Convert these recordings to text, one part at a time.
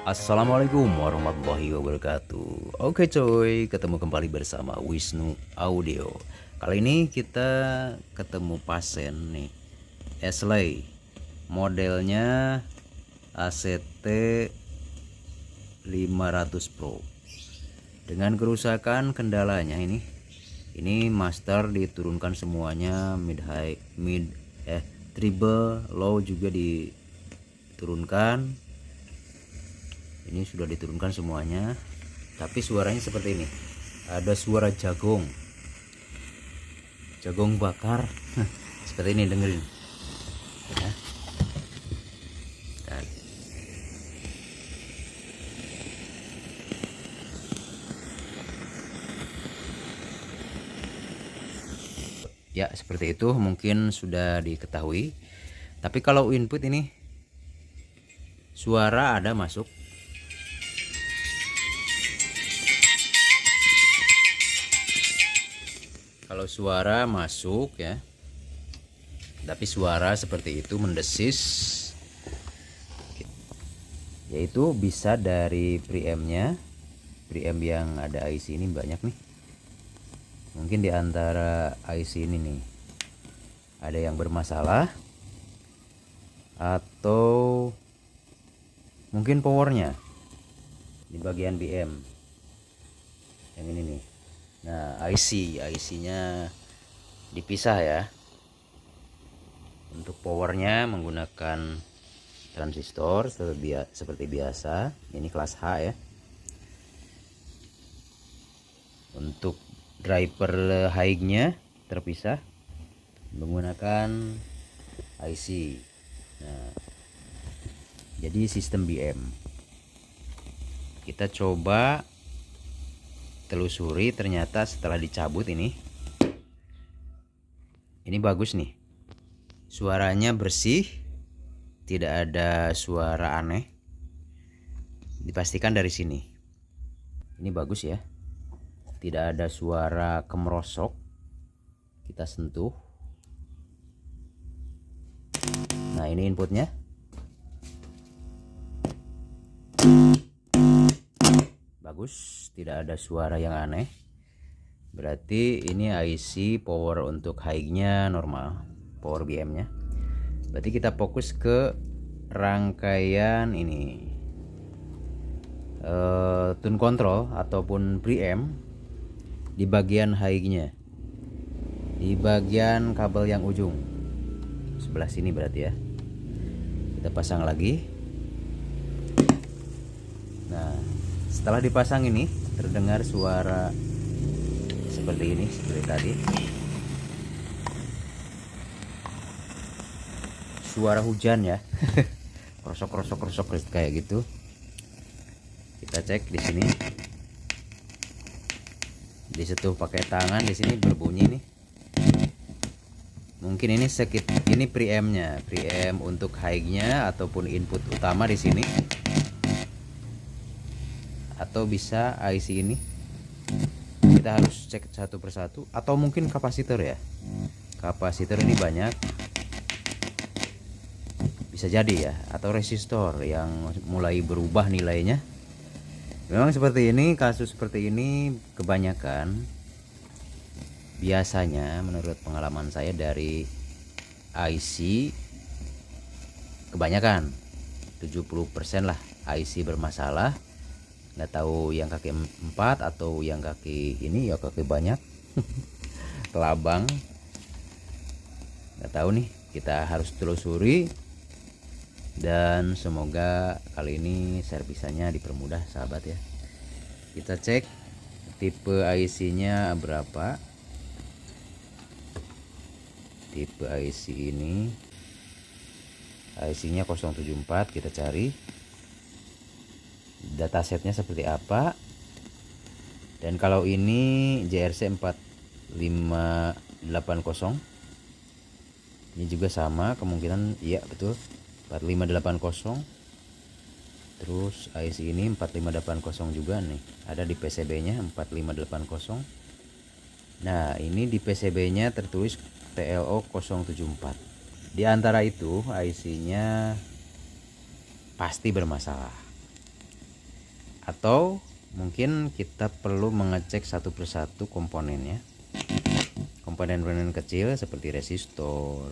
Assalamualaikum warahmatullahi wabarakatuh. Oke coy, ketemu kembali bersama Wisnu Audio. Kali ini kita ketemu pasien nih, Ashley. Modelnya ACT 500 Pro. Dengan kerusakan kendalanya ini master diturunkan semuanya, treble low juga diturunkan. Ini sudah diturunkan semuanya, tapi suaranya seperti ini. Ada suara jagung bakar. Seperti ini, dengerin ya. Dan ya seperti itu, mungkin sudah diketahui. Tapi kalau input ini suara ada masuk. Kalau suara masuk ya, tapi suara seperti itu mendesis, yaitu bisa dari preamp-nya. Preamp yang ada IC ini banyak nih. Mungkin di antara IC ini nih ada yang bermasalah, atau mungkin powernya di bagian BM yang ini nih. Nah, IC-nya dipisah ya. Untuk powernya menggunakan transistor seperti biasa. Ini kelas H ya. Untuk driver high-nya terpisah menggunakan IC. Nah, jadi sistem BM. Kita coba telusuri, ternyata setelah dicabut ini bagus nih, suaranya bersih, tidak ada suara aneh, dipastikan dari sini. Ini bagus ya, tidak ada suara kemerosok. Kita sentuh. Nah, ini inputnya. Bagus, tidak ada suara yang aneh. Berarti ini IC power untuk high-nya normal, power BM-nya. Berarti kita fokus ke rangkaian ini, tune control ataupun preamp di bagian high-nya, di bagian kabel yang ujung sebelah sini berarti ya. Kita pasang lagi. Nah, setelah dipasang ini terdengar suara seperti ini, seperti tadi. Suara hujan ya. Krosok kayak gitu. Kita cek di sini. Disentuh pakai tangan, di sini berbunyi nih. Mungkin ini preamp-nya, preamp untuk high-nya ataupun input utama di sini. Atau bisa IC ini, kita harus cek satu persatu, atau mungkin kapasitor ya. Kapasitor ini banyak, bisa jadi ya, atau resistor yang mulai berubah nilainya. Memang seperti ini, kasus seperti ini kebanyakan biasanya menurut pengalaman saya dari IC, kebanyakan 70% lah IC bermasalah. Nggak tahu yang kaki 4 atau yang kaki ini ya, kaki banyak kelabang, nggak tahu nih. Kita harus telusuri, dan semoga kali ini servisannya dipermudah sahabat ya. Kita cek tipe IC nya berapa. Tipe IC ini IC nya 074. Kita cari datasetnya seperti apa. Dan kalau ini JRC 4580, ini juga sama kemungkinan, iya betul 4580. Terus IC ini 4580 juga nih, ada di PCB nya 4580. Nah, ini di PCB nya tertulis TLO 074. Di antara itu IC nya pasti bermasalah. Atau mungkin kita perlu mengecek satu persatu komponennya, komponen-komponen kecil seperti resistor,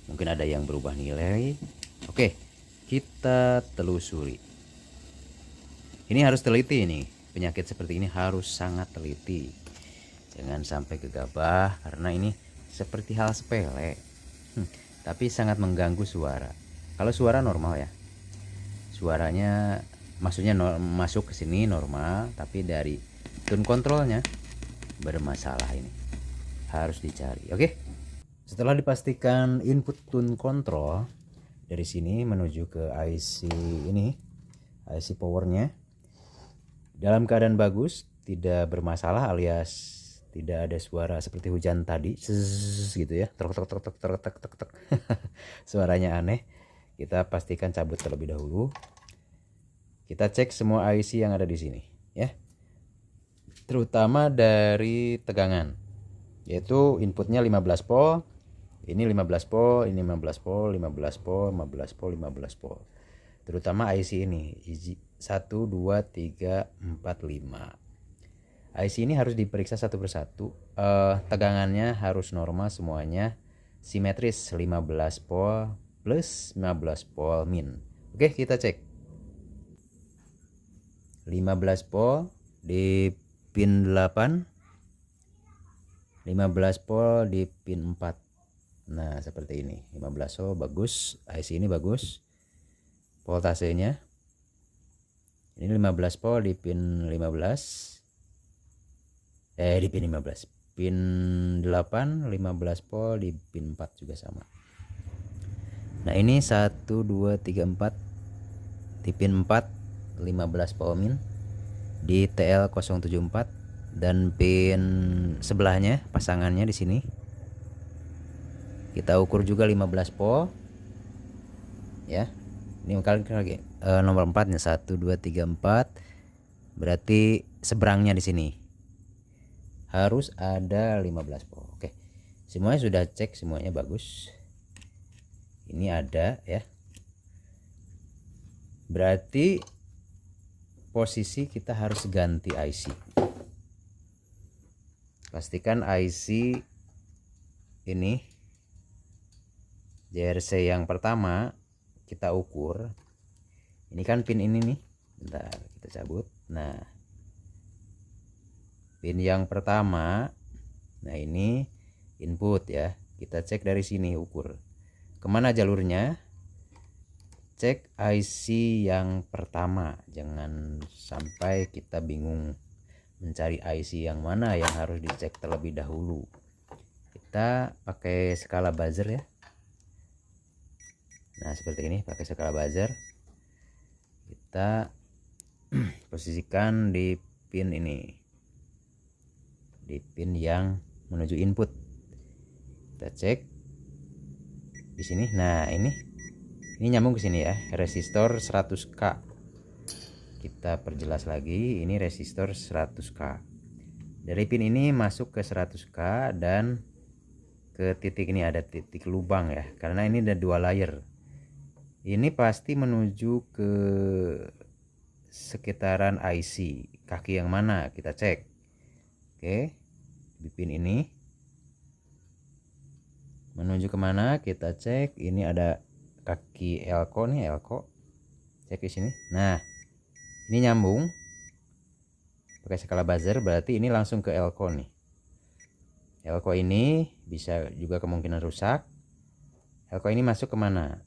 mungkin ada yang berubah nilai. Oke, kita telusuri. Ini harus teliti nih, penyakit seperti ini harus sangat teliti, jangan sampai gegabah karena ini seperti hal sepele tapi sangat mengganggu suara. Kalau suara normal ya, suaranya maksudnya masuk ke sini normal, tapi dari tune kontrolnya bermasalah, ini harus dicari. Oke, setelah dipastikan input tune control dari sini menuju ke IC ini, IC powernya dalam keadaan bagus, tidak bermasalah, alias tidak ada suara seperti hujan tadi gitu ya, tek tek tek tek tek tek tek suaranya aneh. Kita pastikan cabut terlebih dahulu. Kita cek semua IC yang ada di sini ya, terutama dari tegangan, yaitu inputnya 15 volt, ini 15 volt, ini 15 volt, 15 volt, 15 volt, 15 volt. Terutama IC ini 1 2 3 4 5. IC ini harus diperiksa satu persatu. Tegangannya harus normal semuanya, simetris 15 volt plus 15 volt min. Oke, kita cek. 15 volt di pin 8, 15 volt di pin 4. Nah, seperti ini. 15 volt bagus, IC ini bagus. Voltasenya ini 15 volt di pin 15, di pin 15, pin 8 15 volt di pin 4 juga sama. Nah, ini 1 2 3 4 di pin 4 15 volt min di TL074, dan pin sebelahnya pasangannya di sini kita ukur juga 15 volt ya. Ini lagi nomor 4 nya 1 2 3 4, berarti seberangnya di sini harus ada 15 volt. Oke, semuanya sudah cek, semuanya bagus. Ini ada ya, berarti posisi kita harus ganti IC. Pastikan IC ini JRC yang pertama kita ukur. Ini kan pin ini nih, bentar kita cabut. Nah, pin yang pertama, nah ini input ya, kita cek dari sini, ukur kemana jalurnya. Cek IC yang pertama, jangan sampai kita bingung mencari IC yang mana yang harus dicek terlebih dahulu. Kita pakai skala buzzer ya. Nah, seperti ini, pakai skala buzzer. Kita posisikan di pin ini, di pin yang menuju input. Kita cek di sini. Nah, ini nyambung ke sini ya, resistor 100K. Kita perjelas lagi, ini resistor 100K. Dari pin ini masuk ke 100K dan ke titik ini ada titik lubang ya, karena ini ada dua layer. Ini pasti menuju ke sekitaran IC, kaki yang mana kita cek. Oke, di pin ini menuju kemana kita cek. Ini ada kaki elko nih, elko, cek di sini. Nah, ini nyambung pakai skala buzzer, berarti ini langsung ke elko nih. Elko ini bisa juga kemungkinan rusak. Elko ini masuk kemana?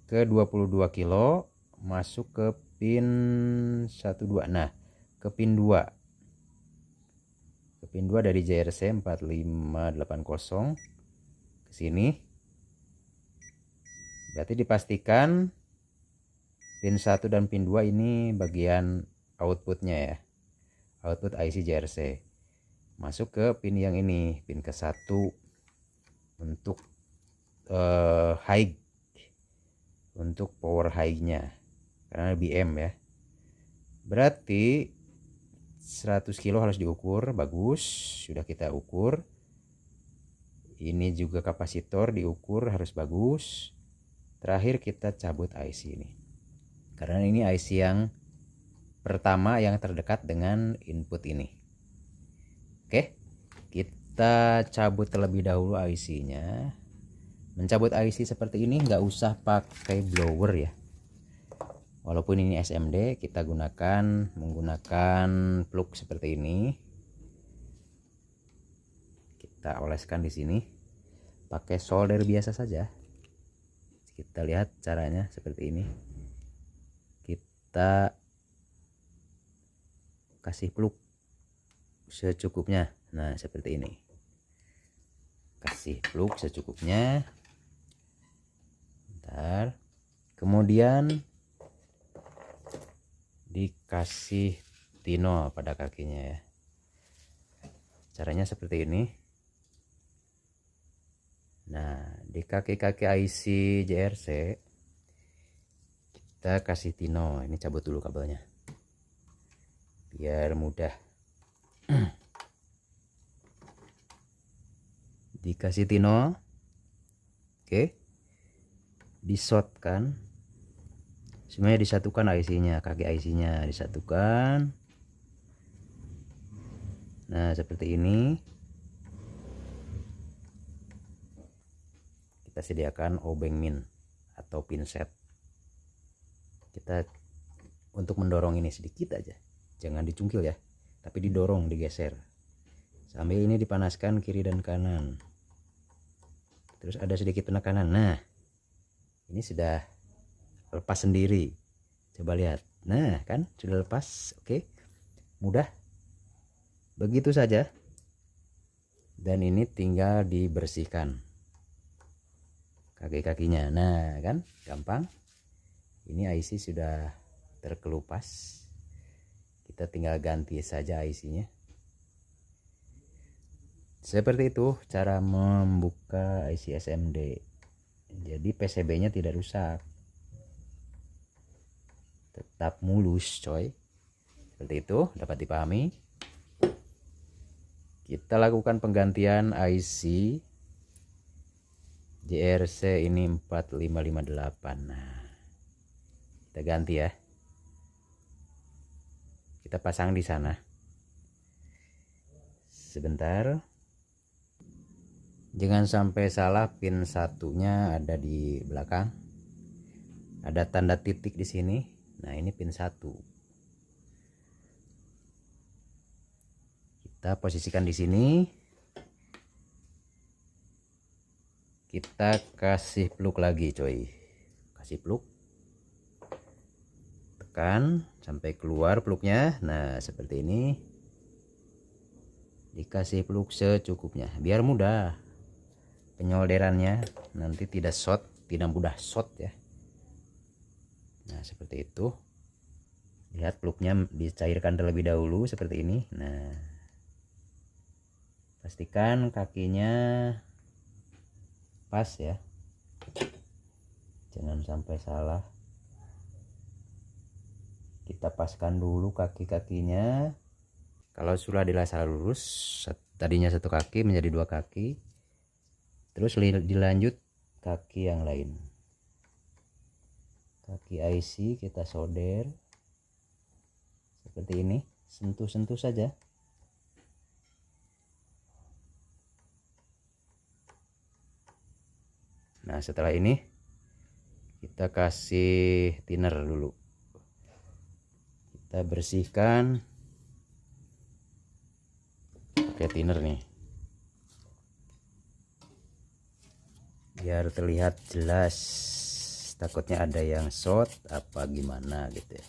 Ke 22 kilo, masuk ke pin 12. Nah, ke pin 2, ke pin 2 dari JRC 4580 ke sini. Berarti dipastikan pin 1 dan pin 2 ini bagian outputnya ya, output IC JRC. Masuk ke pin yang ini, pin ke 1 untuk high, untuk power high-nya, karena BM ya. Berarti 100 kilo harus diukur, bagus, sudah kita ukur. Ini juga kapasitor diukur, harus bagus. Terakhir kita cabut IC ini, karena ini IC yang pertama yang terdekat dengan input ini. Oke, kita cabut terlebih dahulu IC-nya. Mencabut IC seperti ini nggak usah pakai blower ya. Walaupun ini SMD, kita menggunakan plug seperti ini. Kita oleskan di sini. Pakai solder biasa saja. Kita lihat caranya seperti ini. Kita kasih plug secukupnya. Nah, seperti ini. Kasih plug secukupnya. Bentar. Kemudian dikasih tino pada kakinya ya. Caranya seperti ini. Nah, di kaki-kaki IC JRC kita kasih tino. Ini cabut dulu kabelnya biar mudah. Dikasih tino. Oke, disotkan semuanya, disatukan IC-nya, kaki IC-nya disatukan. Nah, seperti ini. Kita sediakan obeng min atau pinset. Kita untuk mendorong ini sedikit aja, jangan dicungkil ya, tapi didorong, digeser. Sambil ini dipanaskan kiri dan kanan. Terus ada sedikit penekanan. Nah, ini sudah lepas sendiri. Coba lihat. Nah, kan sudah lepas. Oke. Mudah. Begitu saja. Dan ini tinggal dibersihkan kaki-kakinya. Nah, kan gampang. Ini IC sudah terkelupas. Kita tinggal ganti saja IC-nya. Seperti itu cara membuka IC SMD. Jadi PCB-nya tidak rusak, tetap mulus coy. Seperti itu, dapat dipahami. Kita lakukan penggantian IC JRC ini 4558. Nah, kita ganti ya. Kita pasang di sana. Sebentar. Jangan sampai salah, pin satunya ada di belakang. Ada tanda titik di sini. Nah, ini pin 1. Kita posisikan di sini. Kita kasih plug lagi, coy. Kasih plug. Tekan sampai keluar plugnya. Nah, seperti ini. Dikasih plug secukupnya biar mudah penyolderannya, nanti tidak mudah short ya. Nah, seperti itu. Lihat, plugnya dicairkan terlebih dahulu seperti ini. Nah, pastikan kakinya pas ya, jangan sampai salah. Kita paskan dulu kaki-kakinya. Kalau sudah dilaser lurus, tadinya satu kaki menjadi 2 kaki. Terus dilanjut kaki yang lain. Kaki IC kita solder seperti ini, sentuh-sentuh saja. Nah, setelah ini kita kasih thinner dulu. Kita bersihkan pakai thinner nih, biar terlihat jelas. Takutnya ada yang short apa gimana gitu ya.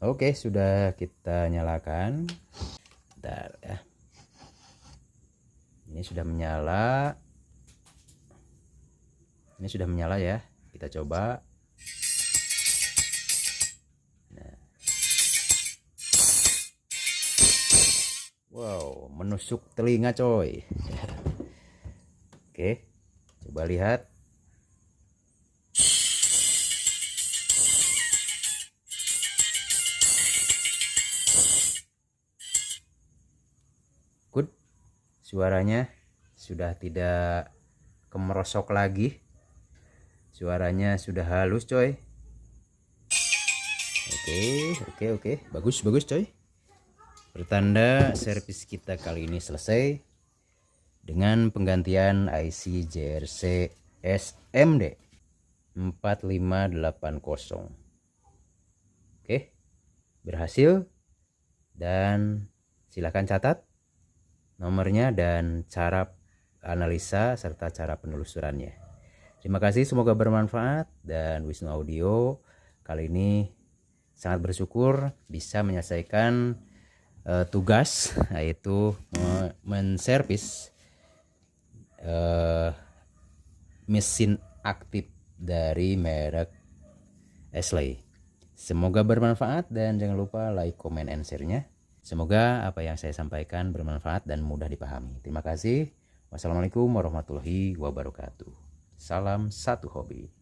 Oke, sudah kita nyalakan. Bentar ya. Ini sudah menyala. Ini sudah menyala ya. Kita coba. Nah. Wow, menusuk telinga coy. Oke, coba lihat. Good. Suaranya sudah tidak kemerosok lagi, suaranya sudah halus coy. Oke, bagus coy. Pertanda servis kita kali ini selesai dengan penggantian IC JRC SMD 4580. Oke, berhasil, dan silahkan catat nomornya dan cara analisa serta cara penelusurannya. Terima kasih, semoga bermanfaat, dan Wisnu Audio kali ini sangat bersyukur bisa menyelesaikan tugas, yaitu menservis mesin aktif dari merek Ashley. Semoga bermanfaat, dan jangan lupa like, comment, and share-nya. Semoga apa yang saya sampaikan bermanfaat dan mudah dipahami. Terima kasih. Wassalamualaikum warahmatullahi wabarakatuh. Salam satu hobi.